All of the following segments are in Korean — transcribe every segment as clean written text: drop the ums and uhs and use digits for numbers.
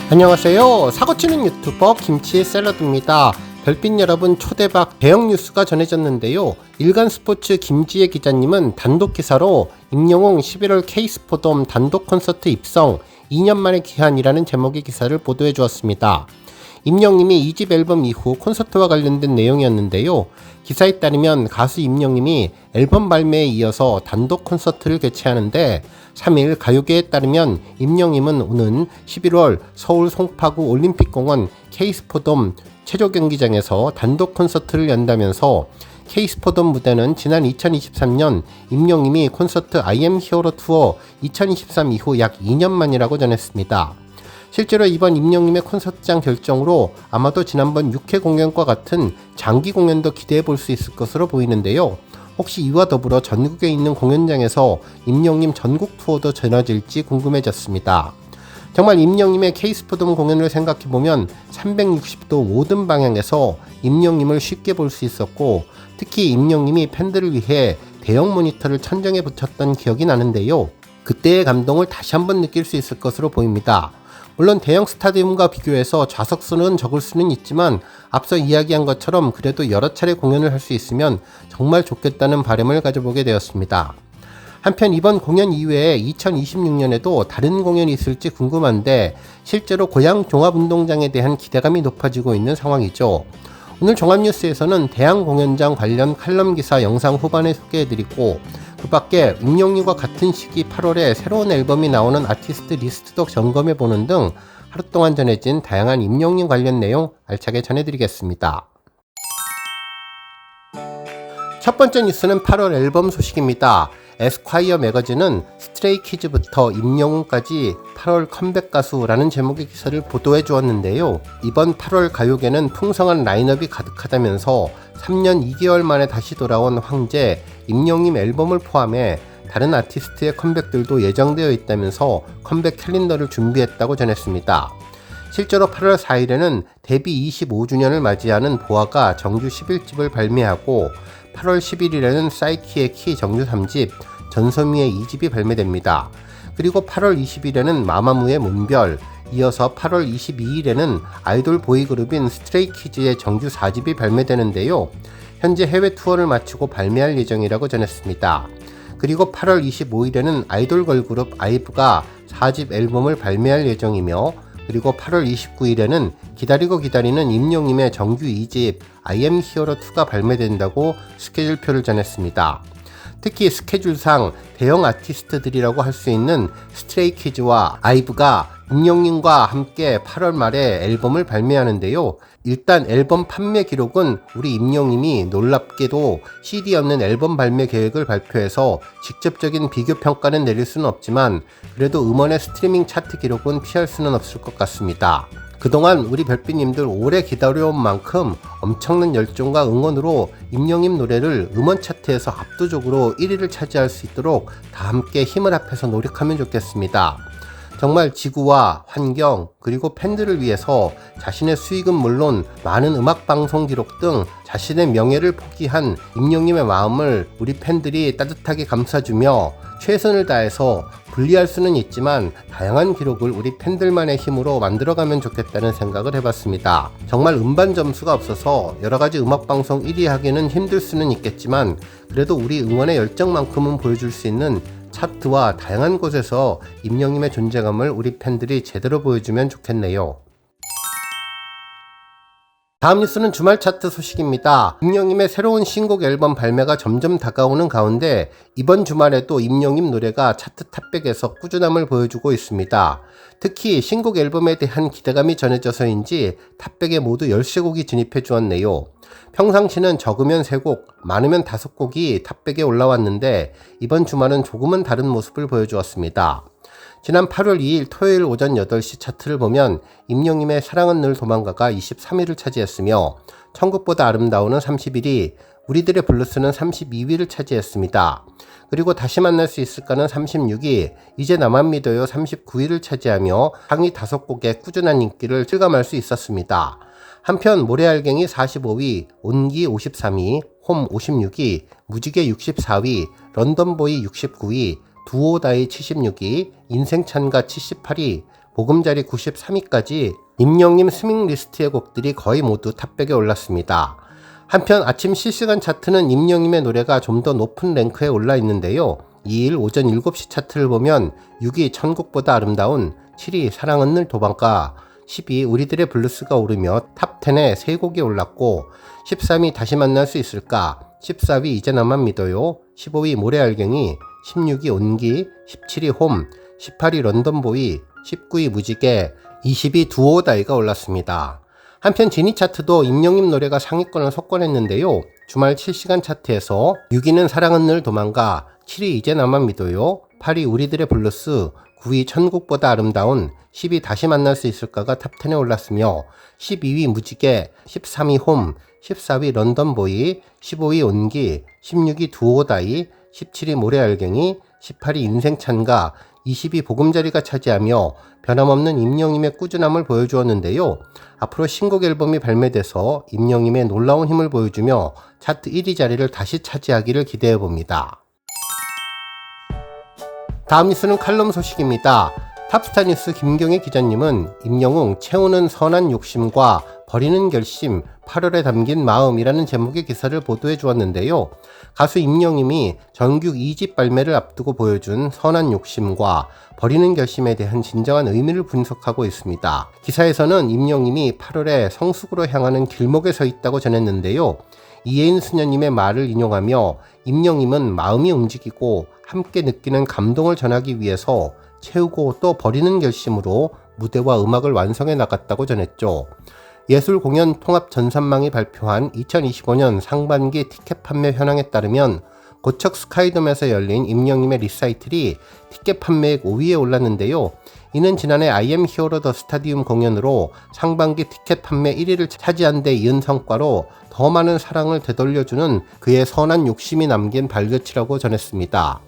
안녕하세요. 사고치는 유튜버 김치 샐러드입니다. 별빛 여러분, 초대박 대형 뉴스가 전해졌는데요. 일간스포츠 김지혜 기자님은 단독 기사로 임영웅 11월 K스포돔 단독 콘서트 입성 2년 만의 귀환이라는 제목의 기사를 보도해 주었습니다. 임영님이 2집 앨범 이후 콘서트와 관련된 내용이었는데요. 기사에 따르면 가수 임영님이 앨범 발매에 이어서 단독 콘서트를 개최하는데 3일 가요계에 따르면 임영님은 오는 11월 서울 송파구 올림픽공원 K스포돔 체조경기장에서 단독 콘서트를 연다면서 K스포돔 무대는 지난 2023년 임영님이 콘서트 I am hero 투어 2023 이후 약 2년 만이라고 전했습니다. 실제로 이번 임영님의 콘서트장 결정으로 아마도 지난번 6회 공연과 같은 장기 공연도 기대해 볼 수 있을 것으로 보이는데요. 혹시 이와 더불어 전국에 있는 공연장에서 임영님 전국 투어도 전해질지 궁금해졌습니다. 정말 임영님의 K스포돔 공연을 생각해보면 360도 모든 방향에서 임영님을 쉽게 볼 수 있었고, 특히 임영님이 팬들을 위해 대형 모니터를 천장에 붙였던 기억이 나는데요. 그때의 감동을 다시 한번 느낄 수 있을 것으로 보입니다. 물론 대형 스타디움과 비교해서 좌석수는 적을 수는 있지만 앞서 이야기한 것처럼 그래도 여러 차례 공연을 할 수 있으면 정말 좋겠다는 바람을 가져보게 되었습니다. 한편 이번 공연 이외에 2026년에도 다른 공연이 있을지 궁금한데 실제로 고양 종합운동장에 대한 기대감이 높아지고 있는 상황이죠. 오늘 종합뉴스에서는 대양공연장 관련 칼럼 기사 영상 후반에 소개해드리고, 그 밖에 임영님과 같은 시기 8월에 새로운 앨범이 나오는 아티스트 리스트도 점검해보는 등 하루 동안 전해진 다양한 임영님 관련 내용 알차게 전해드리겠습니다. 첫 번째 뉴스는 8월 앨범 소식입니다. 에스콰이어 매거진은 스트레이키즈부터 임영웅까지 8월 컴백 가수라는 제목의 기사를 보도해 주었는데요. 이번 8월 가요계는 풍성한 라인업이 가득하다면서 3년 2개월 만에 다시 돌아온 황제 임영님 앨범을 포함해 다른 아티스트의 컴백들도 예정되어 있다면서 컴백 캘린더를 준비했다고 전했습니다. 실제로 8월 4일에는 데뷔 25주년을 맞이하는 보아가 정규 11집을 발매하고 8월 11일에는 사이키의 키 정규 3집, 전소미의 2집이 발매됩니다. 그리고 8월 20일에는 마마무의 문별, 이어서 8월 22일에는 아이돌 보이그룹인 스트레이키즈의 정규 4집이 발매되는데요. 현재 해외 투어를 마치고 발매할 예정이라고 전했습니다. 그리고 8월 25일에는 아이돌 걸그룹 아이브가 4집 앨범을 발매할 예정이며, 그리고 8월 29일에는 기다리고 기다리는 임영님의 정규 2집 I am hero 2가 발매된다고 스케줄표를 전했습니다. 특히 스케줄상 대형 아티스트들이라고 할 수 있는 스트레이키즈와 아이브가 임영님과 함께 8월 말에 앨범을 발매하는데요. 일단 앨범 판매 기록은 우리 임영님이 놀랍게도 CD 없는 앨범 발매 계획을 발표해서 직접적인 비교 평가는 내릴 수는 없지만 그래도 음원의 스트리밍 차트 기록은 피할 수는 없을 것 같습니다. 그동안 우리 별빛님들 오래 기다려온 만큼 엄청난 열정과 응원으로 임영님 노래를 음원 차트에서 압도적으로 1위를 차지할 수 있도록 다 함께 힘을 합해서 노력하면 좋겠습니다. 정말 지구와 환경 그리고 팬들을 위해서 자신의 수익은 물론 많은 음악방송 기록 등 자신의 명예를 포기한 임영님의 마음을 우리 팬들이 따뜻하게 감싸주며 최선을 다해서 분리할 수는 있지만 다양한 기록을 우리 팬들만의 힘으로 만들어가면 좋겠다는 생각을 해봤습니다. 정말 음반 점수가 없어서 여러가지 음악방송 1위 하기는 힘들 수는 있겠지만 그래도 우리 응원의 열정만큼은 보여줄 수 있는 차트와 다양한 곳에서 임영님의 존재감을 우리 팬들이 제대로 보여주면 좋겠네요. 다음 뉴스는 주말 차트 소식입니다. 임영님의 새로운 신곡 앨범 발매가 점점 다가오는 가운데 이번 주말에도 임영님 노래가 차트 탑백에서 꾸준함을 보여주고 있습니다. 특히 신곡 앨범에 대한 기대감이 전해져서인지 탑백에 모두 13곡이 진입해 주었네요. 평상시는 적으면 3곡, 많으면 5곡이 탑백에 올라왔는데 이번 주말은 조금은 다른 모습을 보여주었습니다. 지난 8월 2일 토요일 오전 8시 차트를 보면 임영님의 사랑은 늘 도망가가 23위를 차지했으며 천국보다 아름다운은 31위, 우리들의 블루스는 32위를 차지했습니다. 그리고 다시 만날 수 있을까는 36위, 이제 나만 믿어요 39위를 차지하며 상위 5곡의 꾸준한 인기를 실감할 수 있었습니다. 한편 모래알갱이 45위, 온기 53위, 홈 56위, 무지개 64위, 런던보이 69위, 두오다이 76위, 인생찬가 78위, 보금자리 93위까지 임영님 스밍 리스트의 곡들이 거의 모두 탑백에 올랐습니다. 한편 아침 실시간 차트는 임영님의 노래가 좀 더 높은 랭크에 올라 있는데요. 2일 오전 7시 차트를 보면 6위 천국보다 아름다운, 7위 사랑은 늘 도망가, 10위 우리들의 블루스가 오르며 탑10에 3곡이 올랐고 13위 다시 만날 수 있을까, 14위 이제 나만 믿어요, 15위 모래알갱이, 16위 온기, 17위 홈, 18위 런던보이, 19위 무지개, 20위 두오다이가 올랐습니다. 한편 지니 차트도 임영님 노래가 상위권을 석권했는데요. 주말 7시간 차트에서 6위는 사랑은 늘 도망가, 7위 이제 나만 믿어요, 8위 우리들의 블루스, 9위 천국보다 아름다운, 10위 다시 만날 수 있을까가 탑10에 올랐으며 12위 무지개, 13위 홈, 14위 런던보이, 15위 온기, 16위 두오다이, 17위 모래알갱이, 18위 인생찬가, 20위 보금자리가 차지하며 변함없는 임영님의 꾸준함을 보여주었는데요. 앞으로 신곡 앨범이 발매돼서 임영님의 놀라운 힘을 보여주며 차트 1위 자리를 다시 차지하기를 기대해봅니다. 다음 뉴스는 칼럼 소식입니다. 탑스타뉴스 김경애 기자님은 임영웅 채우는 선한 욕심과 버리는 결심 8월에 담긴 마음이라는 제목의 기사를 보도해 주었는데요. 가수 임영웅이 정규 2집 발매를 앞두고 보여준 선한 욕심과 버리는 결심에 대한 진정한 의미를 분석하고 있습니다. 기사에서는 임영웅이 8월에 성숙으로 향하는 길목에 서 있다고 전했는데요. 이혜인 수녀님의 말을 인용하며 임영웅은 마음이 움직이고 함께 느끼는 감동을 전하기 위해서 채우고 또 버리는 결심으로 무대와 음악을 완성해 나갔다고 전했죠. 예술공연 통합 전산망이 발표한 2025년 상반기 티켓 판매 현황에 따르면 고척 스카이돔에서 열린 임영웅의 리사이틀이 티켓 판매액 5위에 올랐는데요. 이는 지난해 I am hero the stadium 공연으로 상반기 티켓 판매 1위를 차지한 데 이은 성과로 더 많은 사랑을 되돌려주는 그의 선한 욕심이 남긴 발자취라고 전했습니다.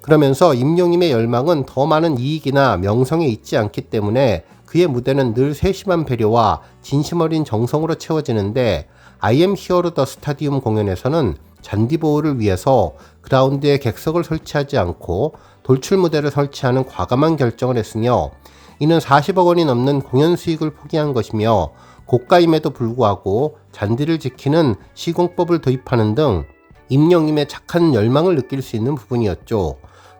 그러면서 임영웅의 열망은 더 많은 이익이나 명성에 있지 않기 때문에 그의 무대는 늘 세심한 배려와 진심 어린 정성으로 채워지는데 I am hero the stadium 공연에서는 잔디 보호를 위해서 그라운드에 객석을 설치하지 않고 돌출 무대를 설치하는 과감한 결정을 했으며 이는 40억 원이 넘는 공연 수익을 포기한 것이며 고가임에도 불구하고 잔디를 지키는 시공법을 도입하는 등 임영웅의 착한 열망을 느낄 수 있는 부분이었죠.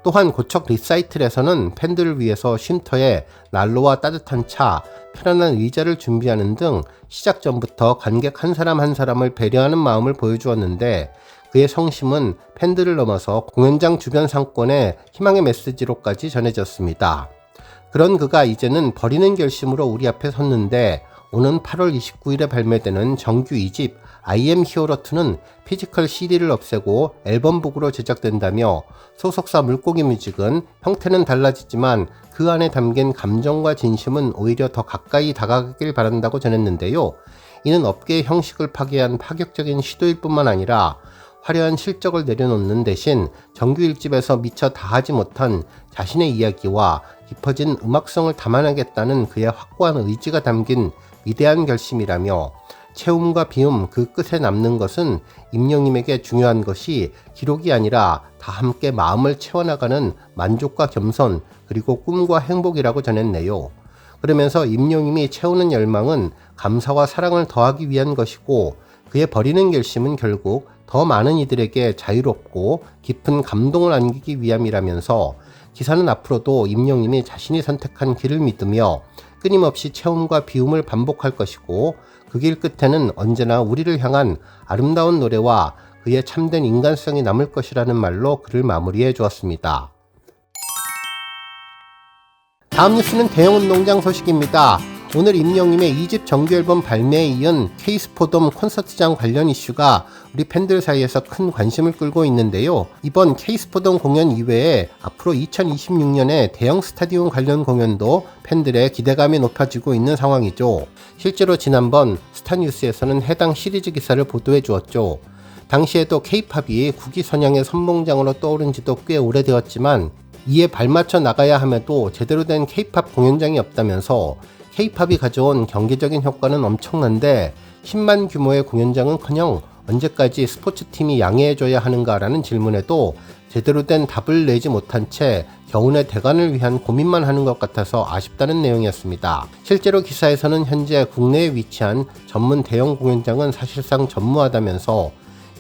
또한 고척 리사이틀에서는 팬들을 위해서 쉼터에 난로와 따뜻한 차, 편안한 의자를 준비하는 등 시작 전부터 관객 한 사람 한 사람을 배려하는 마음을 보여주었는데 그의 성심은 팬들을 넘어서 공연장 주변 상권에 희망의 메시지로까지 전해졌습니다. 그런 그가 이제는 버리는 결심으로 우리 앞에 섰는데 오는 8월 29일에 발매되는 정규 2집 I am hero 2는 피지컬 CD를 없애고 앨범북으로 제작된다며 소속사 물고기 뮤직은 형태는 달라지지만 그 안에 담긴 감정과 진심은 오히려 더 가까이 다가가길 바란다고 전했는데요. 이는 업계의 형식을 파괴한 파격적인 시도일 뿐만 아니라 화려한 실적을 내려놓는 대신 정규 1집에서 미처 다하지 못한 자신의 이야기와 깊어진 음악성을 담아내겠다는 그의 확고한 의지가 담긴 위대한 결심이라며 채움과 비움 그 끝에 남는 것은 임영웅에게 중요한 것이 기록이 아니라 다 함께 마음을 채워나가는 만족과 겸손 그리고 꿈과 행복이라고 전했네요. 그러면서 임영웅이 채우는 열망은 감사와 사랑을 더하기 위한 것이고 그의 버리는 결심은 결국 더 많은 이들에게 자유롭고 깊은 감동을 안기기 위함이라면서 기사는 앞으로도 임영웅이 자신이 선택한 길을 믿으며 끊임없이 채움과 비움을 반복할 것이고 그 길 끝에는 언제나 우리를 향한 아름다운 노래와 그의 참된 인간성이 남을 것이라는 말로 글을 마무리해 주었습니다. 다음 뉴스는 대형운동장 소식입니다. 오늘 임영웅의 2집 정규앨범 발매에 이은 K스포돔 콘서트장 관련 이슈가 우리 팬들 사이에서 큰 관심을 끌고 있는데요. 이번 K스포돔 공연 이외에 앞으로 2026년에 대형 스타디움 관련 공연도 팬들의 기대감이 높아지고 있는 상황이죠. 실제로 지난번 스타뉴스에서는 해당 시리즈 기사를 보도해 주었죠. 당시에도 K-팝이 국위선양의 선봉장으로 떠오른 지도 꽤 오래되었지만 이에 발맞춰 나가야 함에도 제대로 된 K-팝 공연장이 없다면서 K-팝이 가져온 경제적인 효과는 엄청난데 10만 규모의 공연장은커녕 언제까지 스포츠팀이 양해해줘야 하는가라는 질문에도 제대로 된 답을 내지 못한 채 겨우내 대관을 위한 고민만 하는 것 같아서 아쉽다는 내용이었습니다. 실제로 기사에서는 현재 국내에 위치한 전문 대형 공연장은 사실상 전무하다면서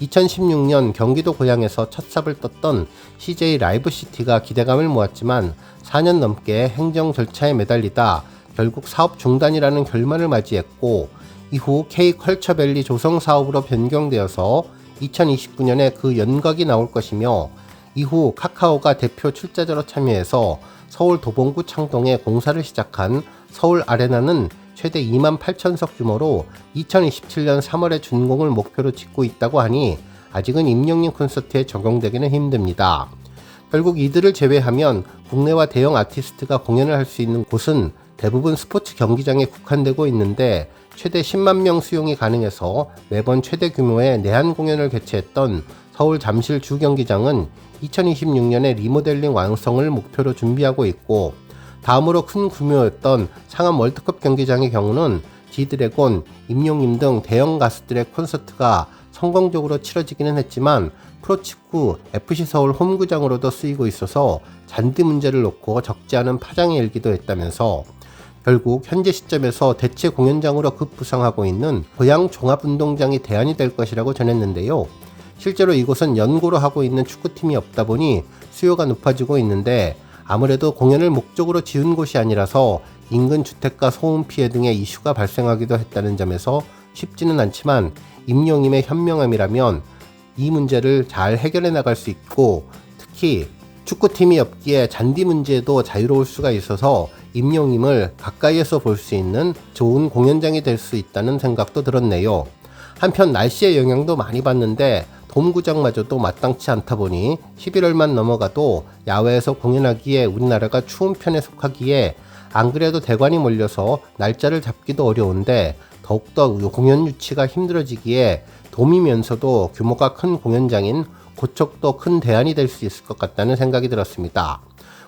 2016년 경기도 고양에서 첫 삽을 떴던 CJ 라이브시티가 기대감을 모았지만 4년 넘게 행정 절차에 매달리다 결국 사업 중단이라는 결말을 맞이했고, 이후 K컬처밸리 조성 사업으로 변경되어서 2029년에 그 연각이 나올 것이며, 이후 카카오가 대표 출자자로 참여해서 서울 도봉구 창동에 공사를 시작한 서울 아레나는 최대 28,000석 규모로 2027년 3월에 준공을 목표로 짓고 있다고 하니 아직은 임영웅 콘서트에 적용되기는 힘듭니다. 결국 이들을 제외하면 국내와 대형 아티스트가 공연을 할 수 있는 곳은 대부분 스포츠 경기장에 국한되고 있는데, 최대 10만 명 수용이 가능해서 매번 최대 규모의 내한 공연을 개최했던 서울 잠실 주경기장은 2026년에 리모델링 완성을 목표로 준비하고 있고, 다음으로 큰 규모였던 상암 월드컵 경기장의 경우는 G드래곤, 임영웅 등 대형 가수들의 콘서트가 성공적으로 치러지기는 했지만 프로축구 FC서울 홈구장으로도 쓰이고 있어서 잔디 문제를 놓고 적지 않은 파장이 일기도 했다면서, 결국 현재 시점에서 대체 공연장으로 급부상하고 있는 고양 종합운동장이 대안이 될 것이라고 전했는데요. 실제로 이곳은 연고로 하고 있는 축구팀이 없다 보니 수요가 높아지고 있는데, 아무래도 공연을 목적으로 지은 곳이 아니라서 인근 주택가 소음 피해 등의 이슈가 발생하기도 했다는 점에서 쉽지는 않지만, 임영웅의 현명함이라면 이 문제를 잘 해결해 나갈 수 있고, 특히 축구팀이 없기에 잔디 문제에도 자유로울 수가 있어서 임영웅을 가까이에서 볼 수 있는 좋은 공연장이 될 수 있다는 생각도 들었네요. 한편 날씨의 영향도 많이 받는데 돔구장마저도 마땅치 않다 보니 11월만 넘어가도 야외에서 공연하기에 우리나라가 추운 편에 속하기에 안 그래도 대관이 몰려서 날짜를 잡기도 어려운데, 더욱더 공연 유치가 힘들어지기에 돔이면서도 규모가 큰 공연장인 고척도 큰 대안이 될 수 있을 것 같다는 생각이 들었습니다.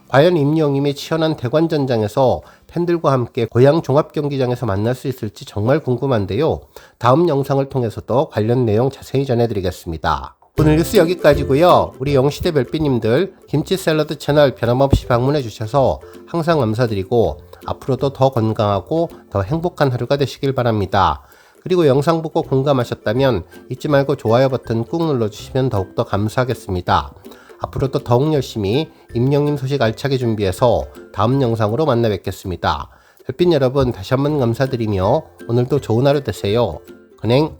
과연 임영웅이 치열한 대관전장에서 팬들과 함께 고양 종합경기장에서 만날 수 있을지 정말 궁금한데요. 다음 영상을 통해서도 관련 내용 자세히 전해드리겠습니다. 오늘 뉴스 여기까지고요. 우리 영시대 별빛님들 김치샐러드 채널 변함없이 방문해 주셔서 항상 감사드리고, 앞으로도 더 건강하고 더 행복한 하루가 되시길 바랍니다. 그리고 영상 보고 공감하셨다면 잊지 말고 좋아요 버튼 꾹 눌러주시면 더욱더 감사하겠습니다. 앞으로도 더욱 열심히 임영웅 소식 알차게 준비해서 다음 영상으로 만나 뵙겠습니다. 별빛 여러분 다시 한번 감사드리며 오늘도 좋은 하루 되세요. 건행.